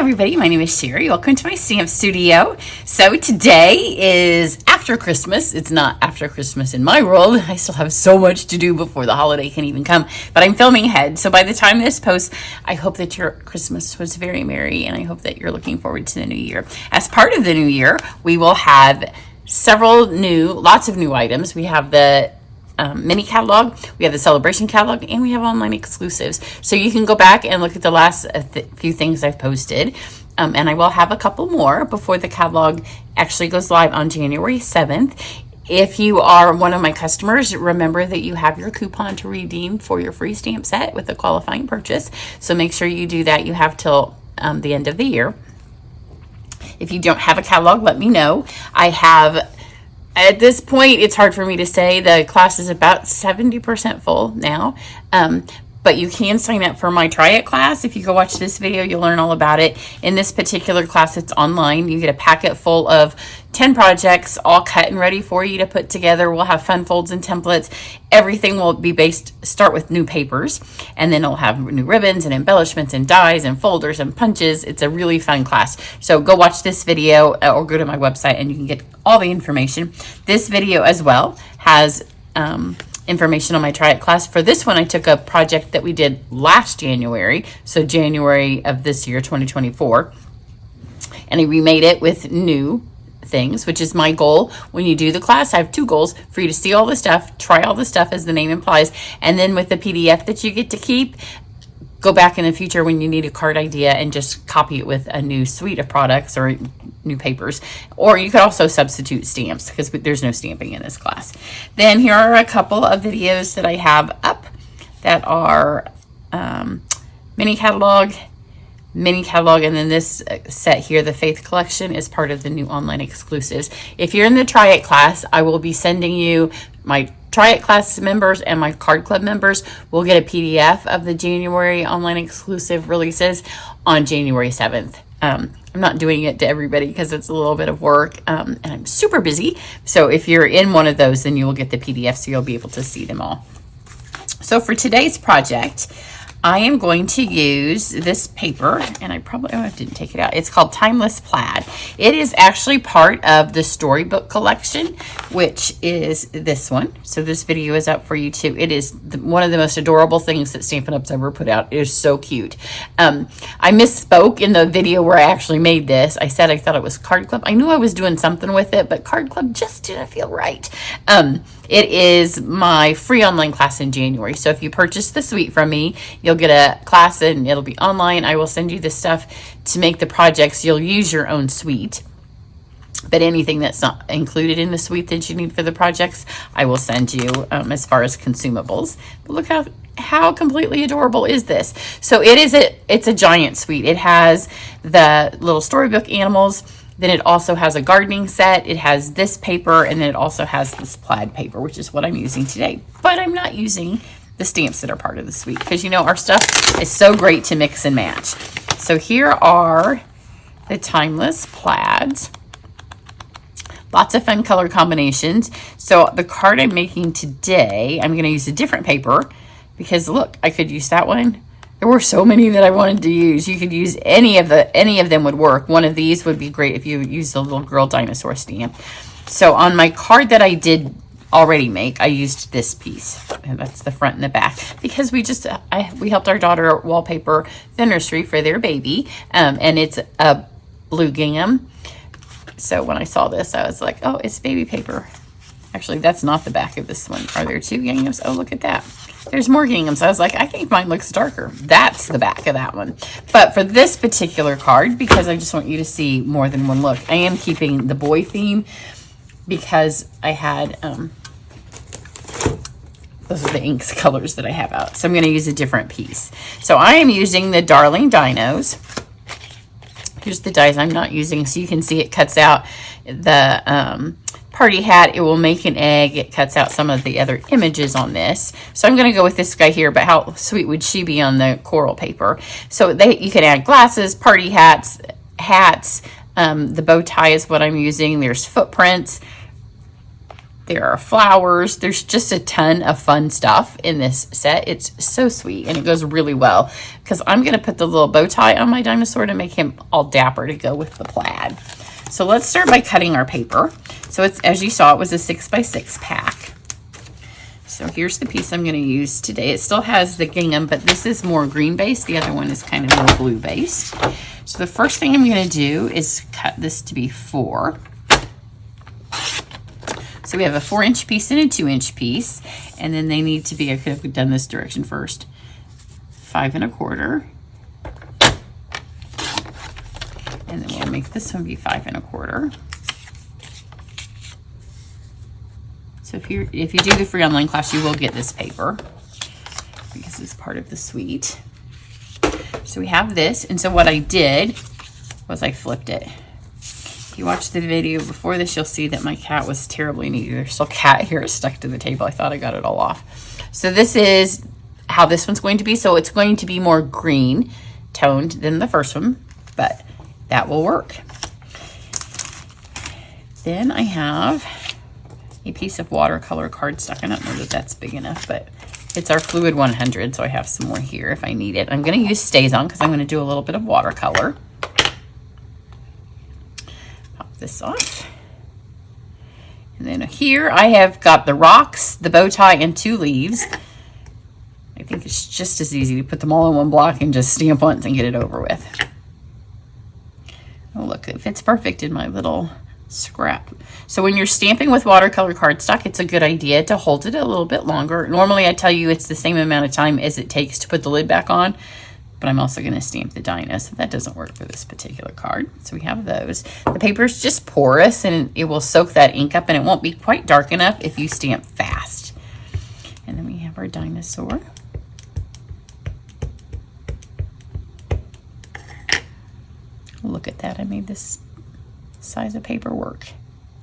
everybody, my name is Cheri. Welcome to my stamp studio. So today is after Christmas. It's not after Christmas in my world. I still have so much to do before the holiday can even come, but I'm filming ahead. So by the time this posts, I hope that your Christmas was very merry, and I hope that you're looking forward to the new year. As part of the new year, we will have lots of new items. We have the mini catalog, we have the celebration catalog, and we have online exclusives. So you can go back and look at the last few things I've posted. And I will have a couple more before the catalog actually goes live on January 7th. If you are one of my customers, remember that you have your coupon to redeem for your free stamp set with a qualifying purchase. So make sure you do that. You have till the end of the year. If you don't have a catalog, let me know. At this point, it's hard for me to say. The class is about 70% full now. But you can sign up for my Try It class. If you go watch this video, you'll learn all about it. In this particular class, it's online. You get a packet full of 10 projects, all cut and ready for you to put together. We'll have fun folds and templates. Everything will be start with new papers, and then it'll have new ribbons and embellishments and dies and folders and punches. It's a really fun class. So go watch this video or go to my website and you can get all the information. This video as well has information on my Try It class. For this one, I took a project that we did last January, so January of this year, 2024, and I remade it with new things, which is my goal. When you do the class, I have two goals: for you to see all the stuff, try all the stuff as the name implies, and then with the PDF that you get to keep, go back in the future when you need a card idea and just copy it with a new suite of products or new papers. Or you could also substitute stamps because there's no stamping in this class. Then here are a couple of videos that I have up that are mini catalog, and then this set here, the Faith Collection, is part of the new online exclusives. If you're in the Try It class, I will be sending you my Try It class members, and my card club members will get a PDF of the January online exclusive releases on January 7th. I'm not doing it to everybody because it's a little bit of work, and I'm super busy. So if you're in one of those, then you will get the PDF, so you'll be able to see them all. So for today's project, I am going to use this paper, and I didn't take it out. It's called Timeless Plaid. It is actually part of the storybook collection, which is this one. So this video is up for you too. It is one of the most adorable things that Stampin' Up's ever put out. It is so cute. I misspoke in the video where I actually made this. I said I thought it was Card Club. I knew I was doing something with it, but Card Club just didn't feel right. It is my free online class in January. So if you purchase the suite from me, you'll get a class and it'll be online. I will send you the stuff to make the projects. You'll use your own suite. But anything that's not included in the suite that you need for the projects, I will send you as far as consumables. But look how completely adorable is this. So it's a giant suite. It has the little storybook animals. Then it also has a gardening set. It has this paper, and then it also has this plaid paper, which is what I'm using today. But I'm not using the stamps that are part of the suite because, you know, our stuff is so great to mix and match. So here are the Timeless Plaids. Lots of fun color combinations. So the card I'm making today, I'm going to use a different paper because, look, I could use that one. There were so many that I wanted to use. You could use any of them would work. One of these would be great if you use the little girl dinosaur stamp. So on my card that I did already make, I used this piece. And that's the front and the back because we helped our daughter wallpaper the nursery for their baby. And it's a blue gingham. So when I saw this, I was like, oh, it's baby paper. Actually, that's not the back of this one. Are there two ginghams? Oh, look at that. There's more ginghams. I was like, I think mine looks darker. That's the back of that one. But for this particular card, because I just want you to see more than one look, I am keeping the boy theme because I had, those are the inks colors that I have out. So I'm going to use a different piece. So I am using the Darling Dinos. Here's the dies I'm not using, so you can see it cuts out the party hat. It will make an egg. It cuts out some of the other images on this. So I'm going to go with this guy here, but how sweet would she be on the coral paper? So you can add glasses, party hats, the bow tie is what I'm using. There's footprints. There are flowers. There's just a ton of fun stuff in this set. It's so sweet, and it goes really well because I'm going to put the little bow tie on my dinosaur to make him all dapper to go with the plaid. So let's start by cutting our paper. So it's, as you saw, it was a 6x6 pack. So here's the piece I'm going to use today. It still has the gingham, but this is more green based. The other one is kind of more blue based. So the first thing I'm going to do is cut this to be 4. So we have a 4-inch piece and a 2-inch piece, and then they need to be, I could have done this direction first, 5 1/4. And then we'll make this one be 5 1/4. So if you do the free online class, you will get this paper because it's part of the suite. So we have this, and so what I did was I flipped it. If you watched the video before this, you'll see that my cat was terribly needy. There's still cat hair stuck to the table. I thought I got it all off. So this is how this one's going to be. So it's going to be more green toned than the first one, but that will work. Then I have a piece of watercolor cardstock. I don't know that that's big enough, but it's our Fluid 100, so I have some more here if I need it. I'm going to use Stays On because I'm going to do a little bit of watercolor. Pop this off. And then here I have got the rocks, the bow tie, and 2 leaves. I think it's just as easy to put them all in one block and just stamp once and get it over with. Oh, look, it fits perfect in my little scrap. So when you're stamping with watercolor cardstock, it's a good idea to hold it a little bit longer. Normally I tell you it's the same amount of time as it takes to put the lid back on, but I'm also going to stamp the dino, so that doesn't work for this particular card. So we have those. The paper is just porous, and it will soak that ink up, and it won't be quite dark enough if you stamp fast. And then we have our dinosaur. Look at that, I made this size of paper work.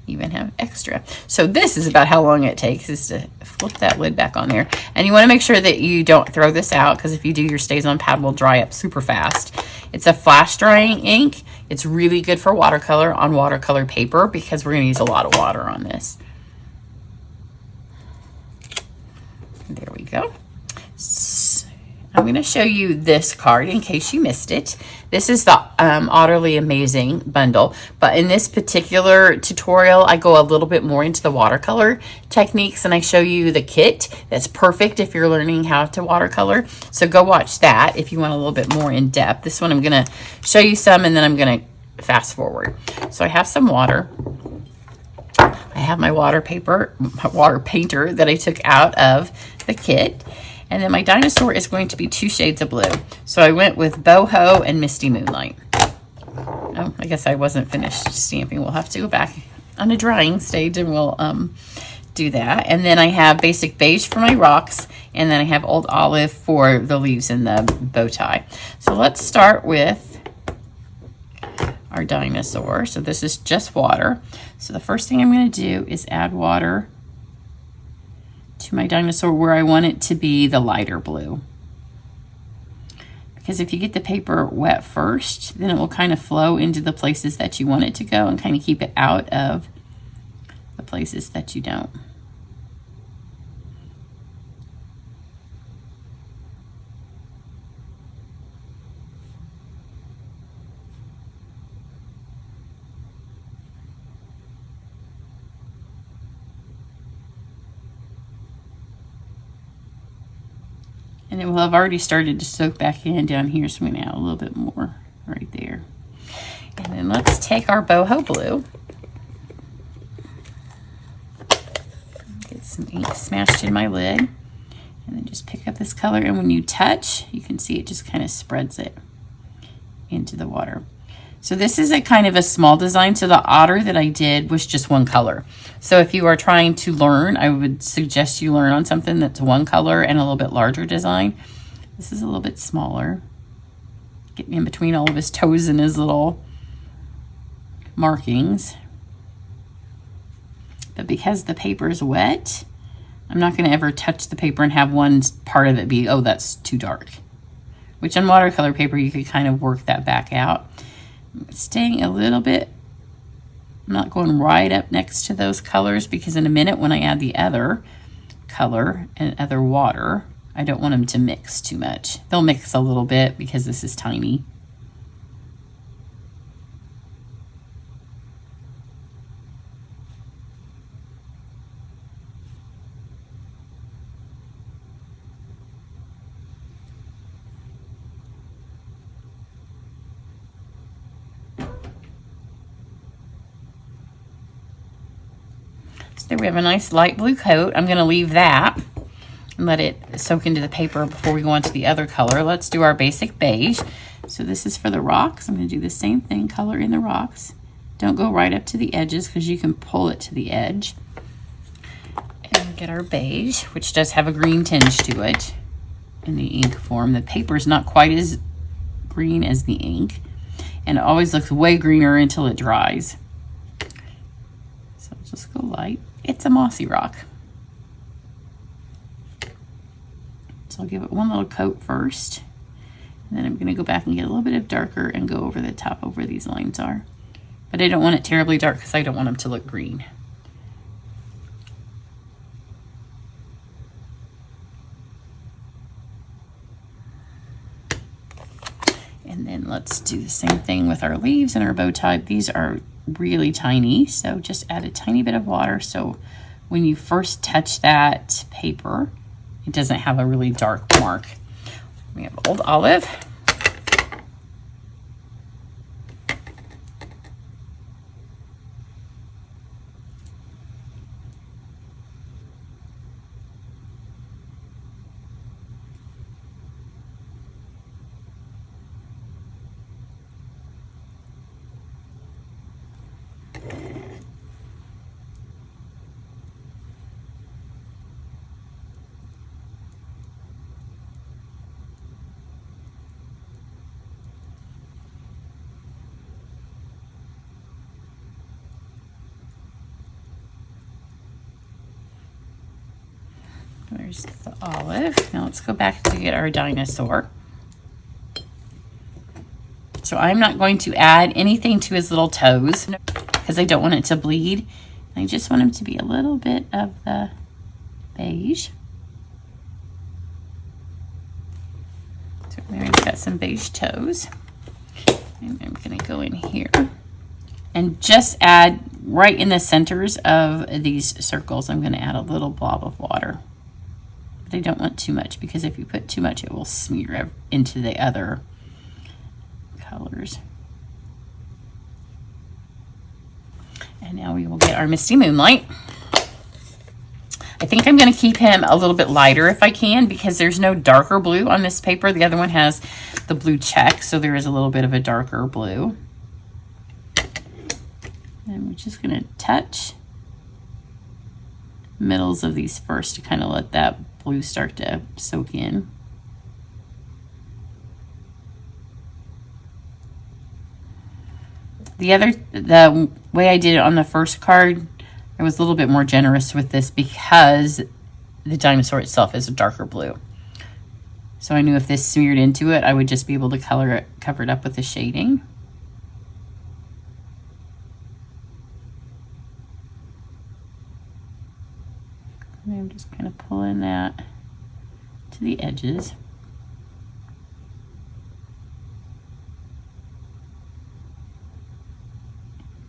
Even have extra. So this is about how long it takes, is to flip that lid back on there. And you want to make sure that you don't throw this out, because if you do, your Stays On pad will dry up super fast. It's a flash drying ink. It's really good for watercolor on watercolor paper because we're going to use a lot of water on this. There we go. I'm going to show you this card in case you missed it. This is the Utterly Amazing bundle, but in this particular tutorial, I go a little bit more into the watercolor techniques, and I show you the kit that's perfect if you're learning how to watercolor. So go watch that if you want a little bit more in depth. This one I'm going to show you some, and then I'm going to fast forward. So I have some water. I have my water paper, my water painter that I took out of the kit. And then my dinosaur is going to be 2 shades of blue. So I went with Boho and Misty Moonlight. Oh, I guess I wasn't finished stamping. We'll have to go back on a drying stage and we'll do that. And then I have Basic Beige for my rocks. And then I have Old Olive for the leaves and the bow tie. So let's start with our dinosaur. So this is just water. So the first thing I'm going to do is add water to my dinosaur where I want it to be the lighter blue. Because if you get the paper wet first, then it will kind of flow into the places that you want it to go and kind of keep it out of the places that you don't. And it will have already started to soak back in down here, so I'm going to add a little bit more right there. And then let's take our boho blue. Get some ink smashed in my lid. And then just pick up this color, and when you touch, you can see it just kind of spreads it into the water. So this is a kind of a small design. So the otter that I did was just one color. So if you are trying to learn, I would suggest you learn on something that's one color and a little bit larger design. This is a little bit smaller. Getting in between all of his toes and his little markings. But because the paper is wet, I'm not going to ever touch the paper and have one part of it be, oh, that's too dark. Which on watercolor paper, you could kind of work that back out. Staying a little bit I'm not going right up next to those colors because in a minute when I add the other color and other water, I don't want them to mix too much. They'll mix a little bit because this is tiny. So there we have a nice light blue coat. I'm going to leave that and let it soak into the paper before we go on to the other color. Let's do our basic beige. So this is for the rocks. I'm going to do the same thing, color in the rocks. Don't go right up to the edges because you can pull it to the edge. And get our beige, which does have a green tinge to it in the ink form. The paper is not quite as green as the ink, and it always looks way greener until it dries. So just go light. It's a mossy rock. So I'll give it one little coat first, and then I'm going to go back and get a little bit of darker and go over the top of where these lines are. But I don't want it terribly dark because I don't want them to look green. And then let's do the same thing with our leaves and our bow tie. These are really tiny, so just add a tiny bit of water so when you first touch that paper, it doesn't have a really dark mark. We have old olive. There's the olive. Now let's go back to get our dinosaur. So I'm not going to add anything to his little toes because I don't want it to bleed. I just want him to be a little bit of the beige. So Mary's got some beige toes. And I'm going to go in here and just add right in the centers of these circles. I'm going to add a little blob of water. But I don't want too much because if you put too much, it will smear into the other colors. And now we will get our Misty Moonlight. I think I'm going to keep him a little bit lighter if I can because there's no darker blue on this paper. The other one has the blue check, so there is a little bit of a darker blue. And we're just going to touch middles of these first to kind of let that blue start to soak in. The way I did it on the first card, I was a little bit more generous with this because the dinosaur itself is a darker blue. So I knew if this smeared into it, I would just be able to cover it up with the shading. And I'm just kind of pulling that to the edges.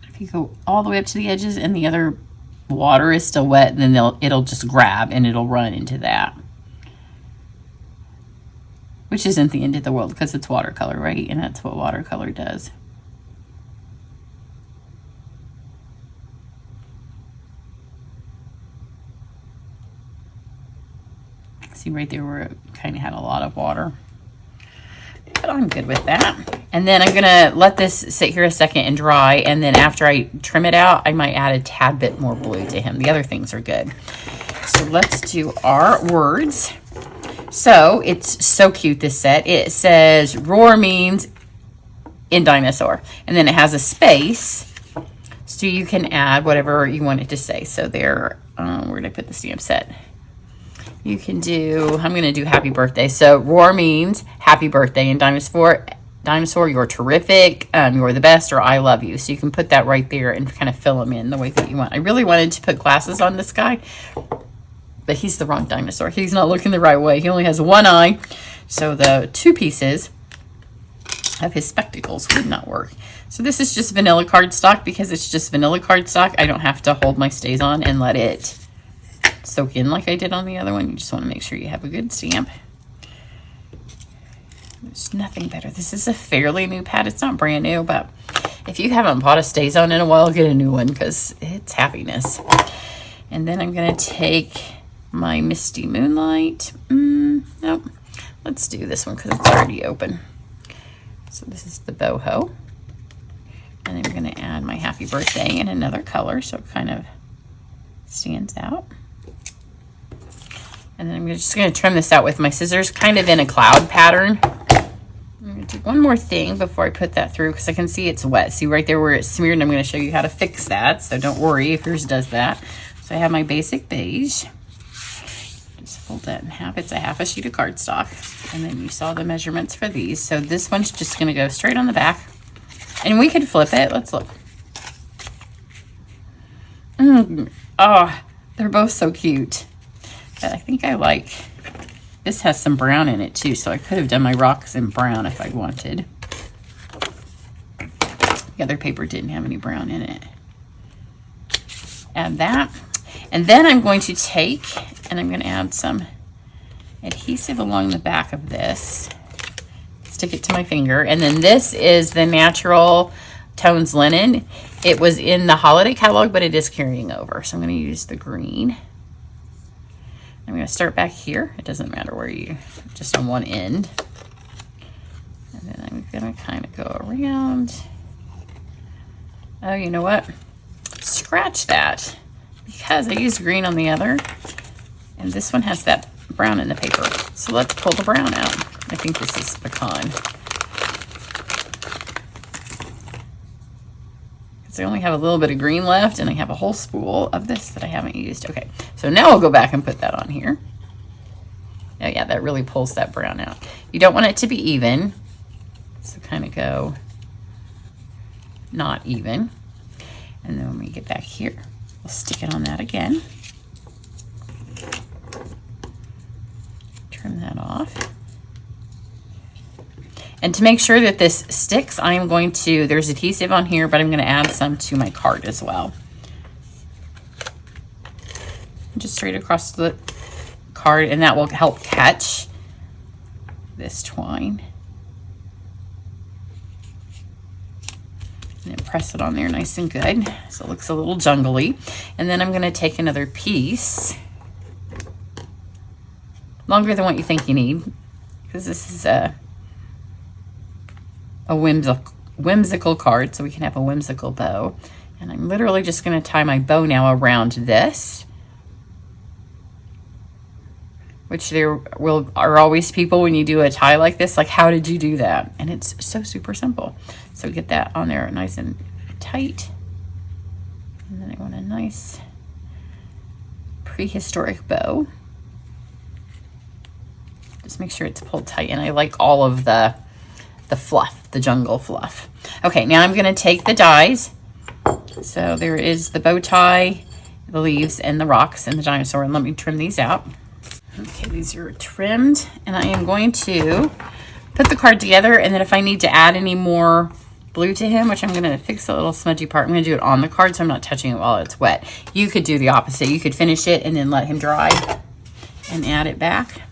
If you go all the way up to the edges and the other water is still wet, then it'll just grab and it'll run into that. Which isn't the end of the world because it's watercolor, right? And that's what watercolor does. See right there where it kind of had a lot of water. But I'm good with that. And then I'm gonna let this sit here a second and dry, and then after I trim it out, I might add a tad bit more blue to him. The other things are good. So let's do our words. So it's so cute, this set. It says roar means in dinosaur, and then it has a space so you can add whatever you want it to say. So there, where did I put the stamp set? You can do, I'm going to do happy birthday. So roar means happy birthday in dinosaur. dinosaur, you're terrific, you're the best, or I love you. So you can put that right there and kind of fill them in the way that you want. I really wanted to put glasses on this guy, but he's the wrong dinosaur. He's not looking the right way. He only has one eye. So the 2 pieces of his spectacles would not work. So this is just vanilla cardstock. Because it's just vanilla cardstock, I don't have to hold my stays on and let it soak in like I did on the other one. You just want to make sure you have a good stamp. There's nothing better. This is a fairly new pad. It's not brand new, but if you haven't bought a stays on in a while, get a new one because it's happiness. And then I'm going to take my Misty Moonlight. Nope. Let's do this one because it's already open. So this is the boho. And I'm going to add my Happy Birthday in another color so it kind of stands out. And then I'm just going to trim this out with my scissors, kind of in a cloud pattern. I'm going to do one more thing before I put that through because I can see it's wet. See right there where it's smeared, and I'm going to show you how to fix that. So don't worry if yours does that. So I have my basic beige. Just fold that in half. It's a half a sheet of cardstock. And then you saw the measurements for these. So this one's just going to go straight on the back. And we could flip it. Let's look. Oh, they're both so cute. But I think I like, this has some brown in it too, so I could have done my rocks in brown if I wanted. The other paper didn't have any brown in it. Add that. And then I'm going to take, and I'm going to add some adhesive along the back of this. Stick it to my finger. And then this is the Natural Tones Linen. It was in the holiday catalog, but it is carrying over. So I'm going to use the green. I'm going to start back here. It doesn't matter where you, just on one end. And then I'm going to kind of go around. Oh, you know what? Scratch that because I used green on the other. And this one has that brown in the paper. So let's pull the brown out. I think this is pecan. I only have a little bit of green left, and I have a whole spool of this that I haven't used. Okay, so now I'll go back and put that on here. Oh yeah, that really pulls that brown out. You don't want it to be even, so kind of go not even. And then when we get back here, we'll stick it on that again. Trim that off. And to make sure that this sticks, I am going to, there's adhesive on here, but I'm going to add some to my card as well. Just straight across the card, and that will help catch this twine. And then press it on there nice and good, so it looks a little jungly. And then I'm going to take another piece, longer than what you think you need, because this is a whimsical card, so we can have a whimsical bow. And I'm literally just going to tie my bow now around this, which there are always people when you do a tie like this, like, how did you do that? And it's so super simple. So get that on there nice and tight. And then I want a nice prehistoric bow. Just make sure it's pulled tight. And I like all of the fluff, the jungle fluff. Okay, now I'm going to take the dies. So there is the bow tie, the leaves, and the rocks, and the dinosaur. And let me trim these out. Okay, these are trimmed. And I am going to put the card together. And then if I need to add any more blue to him, which I'm going to fix the little smudgy part, I'm going to do it on the card so I'm not touching it while it's wet. You could do the opposite. You could finish it and then let him dry and add it back.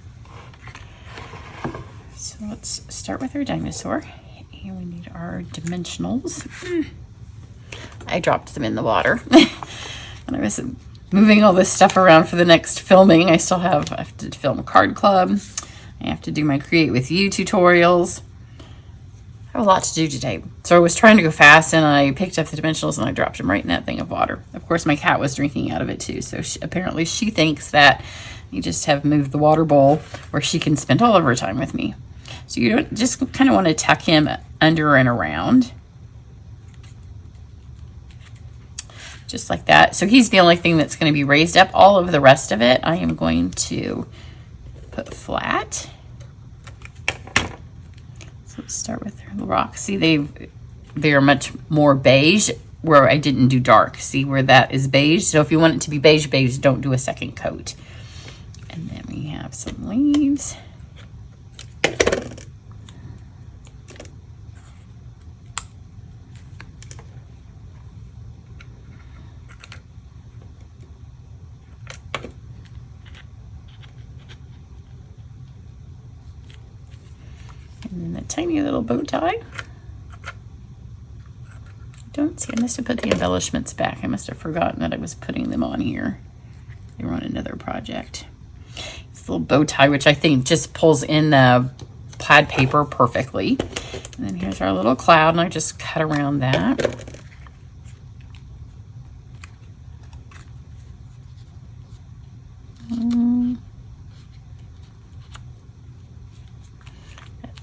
So let's start with our dinosaur. And we need our dimensionals. I dropped them in the water. And I was moving all this stuff around for the next filming. I have to film a card club. I have to do my Create With You tutorials. I have a lot to do today. So I was trying to go fast, and I picked up the dimensionals and I dropped them right in that thing of water. Of course, my cat was drinking out of it too. So apparently she thinks that you just have moved the water bowl where she can spend all of her time with me. So you don't just kind of want to tuck him under and around. Just like that. So he's the only thing that's going to be raised up. All of the rest of it, I am going to put flat. So start with the rocks. See, they are much more beige where I didn't do dark. See where that is beige? So if you want it to be beige, beige, don't do a second coat. And then we have some leaves. And then a tiny little bow tie. Don't see, I must have put the embellishments back. I must have forgotten that I was putting them on here. They were on another project. This little bow tie, which I think just pulls in the plaid paper perfectly. And then here's our little cloud, and I just cut around that.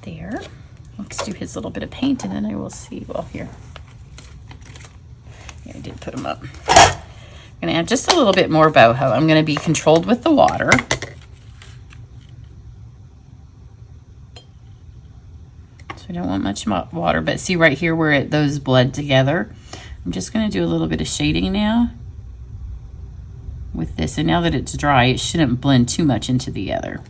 There. Let's do his little bit of paint, and then I will see. Well, here. Yeah, I did put him up. I'm going to add just a little bit more boho. I'm going to be controlled with the water. So I don't want much water, but see right here where those bled together? I'm just going to do a little bit of shading now with this. And now that it's dry, it shouldn't blend too much into the other.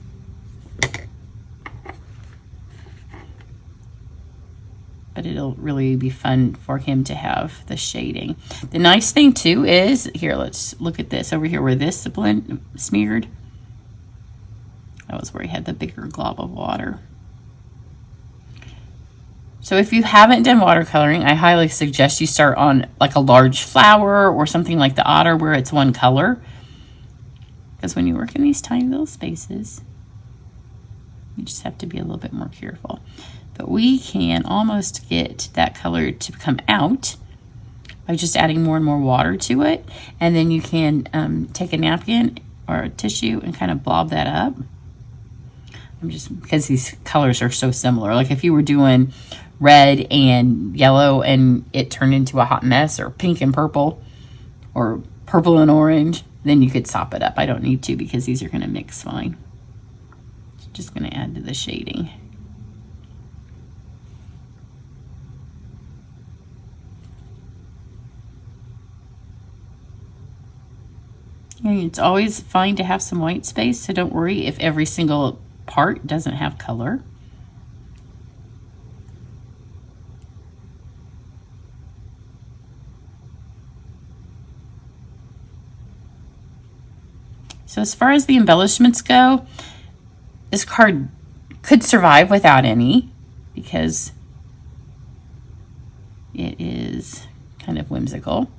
But it'll really be fun for him to have the shading. The nice thing too is, here, let's look at this over here where this blend smeared. That was where he had the bigger glob of water. So if you haven't done watercoloring, I highly suggest you start on like a large flower or something like the otter where it's one color. Because when you work in these tiny little spaces, you just have to be a little bit more careful. But we can almost get that color to come out by just adding more and more water to it. And then you can take a napkin or a tissue and kind of blob that up. Because these colors are so similar. Like if you were doing red and yellow and it turned into a hot mess, or pink and purple, or purple and orange, then you could sop it up. I don't need to because these are going to mix fine. Just going to add to the shading. And it's always fine to have some white space, so don't worry if every single part doesn't have color. So as far as the embellishments go, this card could survive without any because it is kind of whimsical.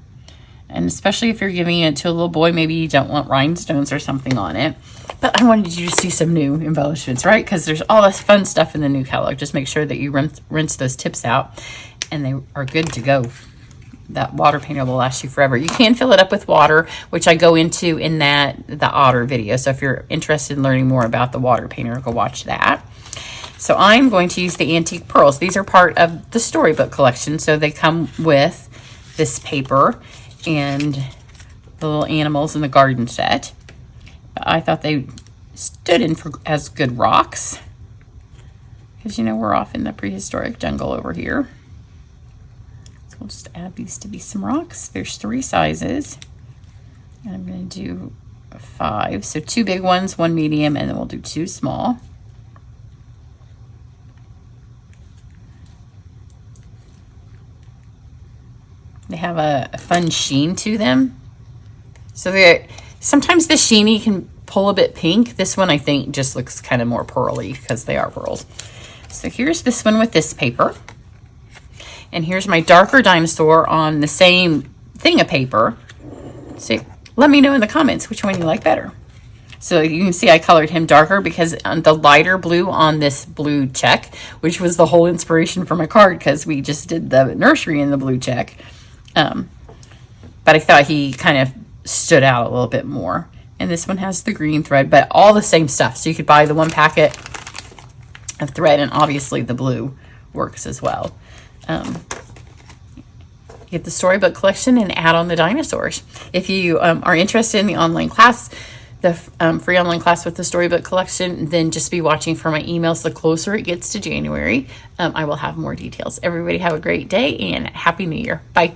And especially if you're giving it to a little boy, maybe you don't want rhinestones or something on it. But I wanted you to see some new embellishments, right? Because there's all this fun stuff in the new catalog. Just make sure that you rinse those tips out and they are good to go. That water painter will last you forever. You can fill it up with water, which I go into in the otter video. So if you're interested in learning more about the water painter, go watch that. So I'm going to use the antique pearls. These are part of the storybook collection. So they come with this paper and the little animals in the garden set. I thought they stood in as good rocks because, you know, we're off in the prehistoric jungle over here. So we'll just add these to be some rocks. There's 3 sizes, and I'm going to do 5. So 2 big ones, 1 medium, and then we'll do 2 small. They have a fun sheen to them. So sometimes the sheeny can pull a bit pink. This one I think just looks kind of more pearly because they are pearls. So here's this one with this paper. And here's my darker dinosaur on the same thing of paper. So let me know in the comments which one you like better. So you can see I colored him darker because on the lighter blue on this blue check, which was the whole inspiration for my card because we just did the nursery in the blue check. But I thought he kind of stood out a little bit more. And this one has the green thread, but all the same stuff. So you could buy the 1 packet of thread, and obviously the blue works as well. Get the storybook collection and add on the dinosaurs. If you are interested in the online class, the free online class with the storybook collection, then just be watching for my emails. The closer it gets to January, I will have more details. Everybody have a great day and Happy New Year. Bye.